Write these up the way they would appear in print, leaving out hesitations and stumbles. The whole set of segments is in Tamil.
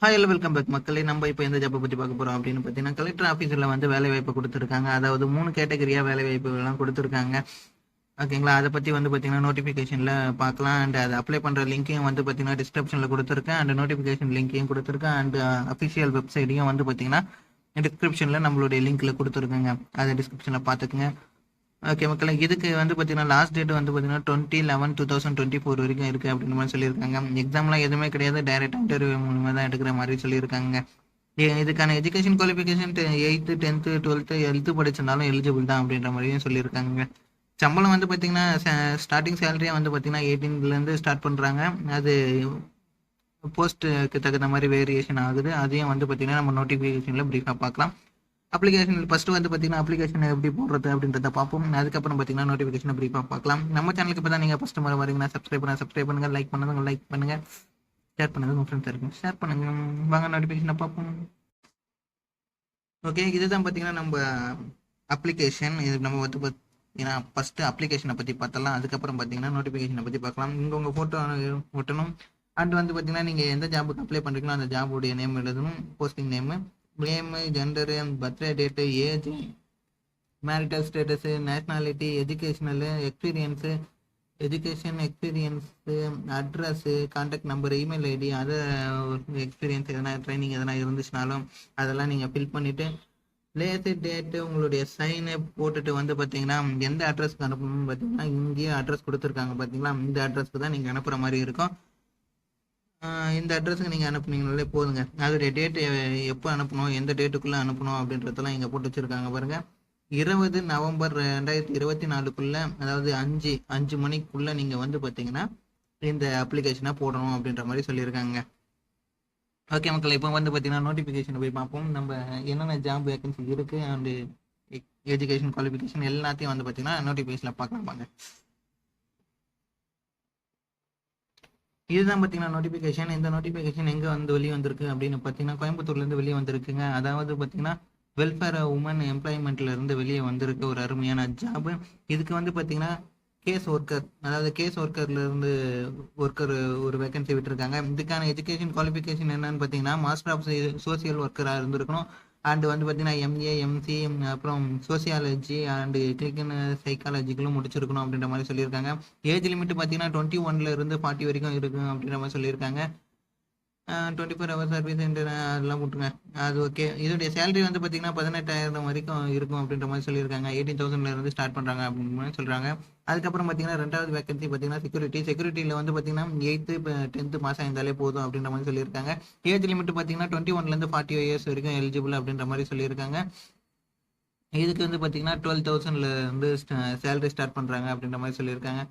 ஹாய் ஹலோ வெல்கம் பேக் மக்களே. நம்ம இப்போ எந்த ஜாப்பை பற்றி பார்க்க போகிறோம் அப்படின்னு பார்த்தீங்கன்னா, கலெக்டர் ஆஃபீஸில் வந்து வேலை வாய்ப்பு கொடுத்துருக்காங்க. அதாவது 3 கேட்டகரியாக வேலை வாய்ப்புகள்லாம் கொடுத்துருக்காங்க. ஓகேங்களா, அதை பற்றி வந்து பார்த்தீங்கன்னா நோட்டிஃபிகேஷனில் பார்க்கலாம். அண்ட் அதை அப்ளை பண்ணுற லிங்க்கையும் வந்து பார்த்தீங்கன்னா டிஸ்கிரிப்ஷனில் கொடுத்துருக்கேன். அண்ட் நோட்டிஃபிகேஷன் லிங்க்கையும் கொடுத்துருக்கேன். அண்ட் அஃபிஷியல் வெப்சைட்டையும் வந்து பார்த்தீங்கன்னா டிஸ்கிரிப்ஷனில் நம்மளுடைய லிங்க்கில் கொடுத்துருக்கேங்க. அதை டிஸ்கிரிப்ஷனில் பார்த்துக்குங்க. ஓகே மக்களே, இதுக்கு வந்து பார்த்தீங்கன்னா லாஸ்ட் டேட் வந்து பார்த்தீங்கன்னா 20/11/2024 வரைக்கும் இருக்குது அப்படின்னு மாதிரி சொல்லியிருக்காங்க. எக்ஸாம்லாம் எதுவுமே கிடையாது, டைரெக்டாக இன்டர்வியூ மூலமாக தான் எடுக்கிற மாதிரி சொல்லியிருக்காங்க. இதுக்கான education qualification 8th 10th 12th 11th படிச்சிருந்தாலும் எலிஜிபிள் தான் அப்படின்ற மாதிரியும் சொல்லியிருக்காங்க. சம்பளம் வந்து பார்த்தீங்கன்னா ஸ்டார்டிங் சேலரியாக வந்து பார்த்தீங்கன்னா 18லேருந்து ஸ்டார்ட் பண்ணுறாங்க. அது போஸ்ட்டுக்கு தகுந்த மாதிரி வேரியேஷன் ஆகுது. அதையும் வந்து பார்த்தீங்கன்னா நம்ம நோட்டிஃபிகேஷனில் ப்ரீஃபாக பார்க்கலாம். அப்ளிகேஷன் ஃபஸ்ட்டு வந்து பார்த்தீங்கன்னா அப்ளிகேஷன் எப்படி போடுறது அப்படின்றத பார்ப்போம். அதுக்கப்புறம் பார்த்தீங்கன்னா நோட்டிஃபிகேஷன் ப்ரீஃபாக பார்க்கலாம். நம்ம சேனலுக்கு இப்போ தான் நீங்கள் ஃபஸ்ட்டு முறை வரீங்கன்னா சப்ஸ்கிரைப் பண்ணுங்கள், லைக் பண்ணுங்கள், ஷேர் பண்ணுங்கள், உங்கள் ஃப்ரெண்ட்ஸ் இருக்கும் ஷேர் பண்ணுங்கள். வாங்க நோட்டிஃபிகேஷனை பார்ப்போம். ஓகே, இதுதான் பார்த்தீங்கன்னா நம்ம அப்ளிகேஷன். இது நம்ம வந்து பார்த்தீங்கன்னா ஃபஸ்ட்டு அப்ளிகேஷனை பற்றி பார்த்தலாம். அதுக்கப்புறம் பார்த்தீங்கன்னா நோட்டிஃபிகேஷனை பற்றி பார்க்கலாம். இங்கே உங்கள் ஃபோட்டோ ஒட்டணும். அண்ட் வந்து பார்த்தீங்கன்னா நீங்கள் எந்த ஜாபுக்கு அப்ளை பண்ணுறீங்களோ அந்த ஜாபுடைய நேம் எழுதணும், posting name, name, gender, birthday date, age, marital status, nationality, educational experience, address, contact number, email ID, other experience எதனா ட்ரைனிங் எதனா இருந்துச்சுனாலும் அதெல்லாம் நீங்கள் ஃபில் பண்ணிவிட்டு லேட்டு டேட்டு உங்களுடைய சைனு போட்டுட்டு வந்து பார்த்தீங்கன்னா எந்த அட்ரஸ்க்கு அனுப்பணும்னு பார்த்தீங்கன்னா இங்கேயே அட்ரஸ் கொடுத்துருக்காங்க பார்த்தீங்களா, இந்த அட்ரஸ்க்கு தான் நீங்கள் அனுப்புகிற மாதிரி இருக்கும். இந்த அட்ரஸுக்கு நீங்கள் அனுப்புனீங்கனாலே போதுங்க. அதோடைய டேட்டு எப்போ அனுப்பணும், எந்த டேட்டுக்குள்ளே அனுப்பணும் அப்படின்றதெல்லாம் இங்கே போட்டு வச்சுருக்காங்க பாருங்கள். 20 நவம்பர் 2024 அதாவது 5 மணிக்குள்ளே நீங்கள் வந்து பார்த்தீங்கன்னா இந்த அப்ளிகேஷனை போடணும் அப்படின்ற மாதிரி சொல்லியிருக்காங்க. ஓகே மக்கள், இப்போ வந்து பார்த்தீங்கன்னா நோட்டிஃபிகேஷனை போய் பார்ப்போம். நம்ம என்னென்ன ஜாப் வேகன்சி இருக்குது அண்டு எஜுகேஷன் குவாலிஃபிகேஷன் எல்லாத்தையும் வந்து பார்த்தீங்கன்னா நோட்டிஃபிகேஷனில் பார்க்கலாம் பாங்க. இதுதான் பார்த்தீங்கன்னா நோட்டிஃபிகேஷன். இந்த நோட்டிஃபிகேஷன் எங்கே வந்து வெளியே வந்திருக்கு அப்படின்னு பார்த்தீங்கன்னா கோயம்புத்தூர்லேருந்து வெளியே வந்திருக்குங்க. அதாவது பார்த்தீங்கன்னா வெல்ஃபேர் உமன் எம்ப்ளாய்மெண்ட்லேருந்து வெளியே வந்திருக்கு ஒரு அருமையான ஜாபு. இதுக்கு வந்து பார்த்தீங்கன்னா கேஸ் ஒர்க்கர், அதாவது கேஸ் ஒர்க்கர்லேருந்து ஒரு வேகன்சி விட்டுருக்காங்க. இதுக்கான எஜுகேஷன் குவாலிஃபிகேஷன் என்னன்னு பார்த்தீங்கன்னா மாஸ்டர் ஆஃப் சோசியல் ஒர்க்கராக இருந்திருக்கணும். அண்டு வந்து பார்த்தீங்கன்னா எம்ஏ, எம்சி, அப்புறம் சோசியாலஜி அண்டு கிளினிக்கல் சைக்காலஜிக்கலும் முடிச்சிருக்கணும் அப்படின்ற மாதிரி சொல்லியிருக்காங்க. ஏஜ் லிமிட் பார்த்தீங்கன்னா 21 40 வரைக்கும் இருக்கும் அப்படின்ற மாதிரி சொல்லியிருக்காங்க. 24 ஹவர் சர்வீஸ் அதெல்லாம் போட்டுருங்க, அது ஓகே. இதோடைய சேலரி வந்து பார்த்தீங்கன்னா 18,000 வரைக்கும் இருக்கும் அப்படின்ற மாதிரி சொல்லியிருக்காங்க. 18,000 ஸ்டார்ட் பண்ணுறாங்க அப்படின்னு மாதிரி சொல்கிறாங்க. அதுக்கப்புறம் பார்த்தீங்கன்னா ரெண்டாவது வேகன்சி பார்த்தீங்கன்னா செக்யூரிட்டியில் வந்து பார்த்தீங்கன்னா 8th 10th பாஸ் ஆயிருந்தாலே போதும் அப்படின்ற மாதிரி சொல்லியிருக்காங்க. ஏஜ் லிமிட் பார்த்தீங்கன்னா 21 40 இயர்ஸ் வரைக்கும் எலிஜிபிள் அப்படின்ற மாதிரி சொல்லியிருக்காங்க. இதுக்கு வந்து பார்த்தீங்கன்னா 12,000 சேலரி ஸ்டார்ட் பண்ணுறாங்க அப்படின்ற மாதிரி சொல்லியிருக்காங்க.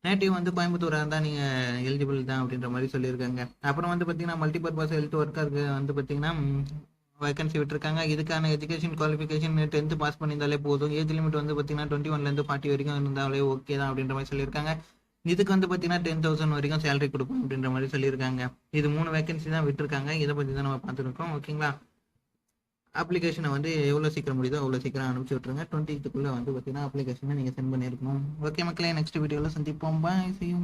நேட்டிவ் வந்து கோயம்புத்தூராக இருந்தால் நீங்கள் எலிஜிபிள் தான் அப்படின்ற மாதிரி சொல்லியிருக்காங்க. அப்புறம் வந்து பார்த்தீங்கன்னா மல்டிபர்பஸ் ஹெல்த் ஒர்க்கருக்கு வந்து பார்த்தீங்கன்னா வேகன்சி விட்டுருக்காங்க. இதுக்கான எஜுகேஷன் குவாலிஃபிகேஷன் 10th பாஸ் பண்ணியிருந்தாலே போதும். ஏஜ் லிமிட் வந்து பார்த்தீங்கன்னா 21 40 வரைக்கும் இருந்தாலே ஓகே தான் அப்படின்ற மாதிரி சொல்லியிருக்காங்க. இதுக்கு வந்து பார்த்தீங்கன்னா 10,000 வரைக்கும் சேலரி கொடுக்கும் அப்படின்ற மாதிரி சொல்லியிருக்காங்க. இது 3 வேகன்சி தான் விட்டுருக்காங்க. இதை பற்றி தான் நம்ம பார்த்துருக்கோம். ஓகேங்களா, அப்ளிகேஷனை வந்து எவ்வளோ சீக்கிரம் முடியுதோ அவ்வளோ சீக்கிரம் அனுப்பிச்சி விட்ருங்க. 20th வந்து பார்த்தீங்கன்னா அப்ளிகேஷனை நீங்கள் சென்ட் பண்ணியிருக்கணும். ஓகே மக்களே, நெக்ஸ்ட் வீடியோவில் சந்திப்போம். பாய், see you.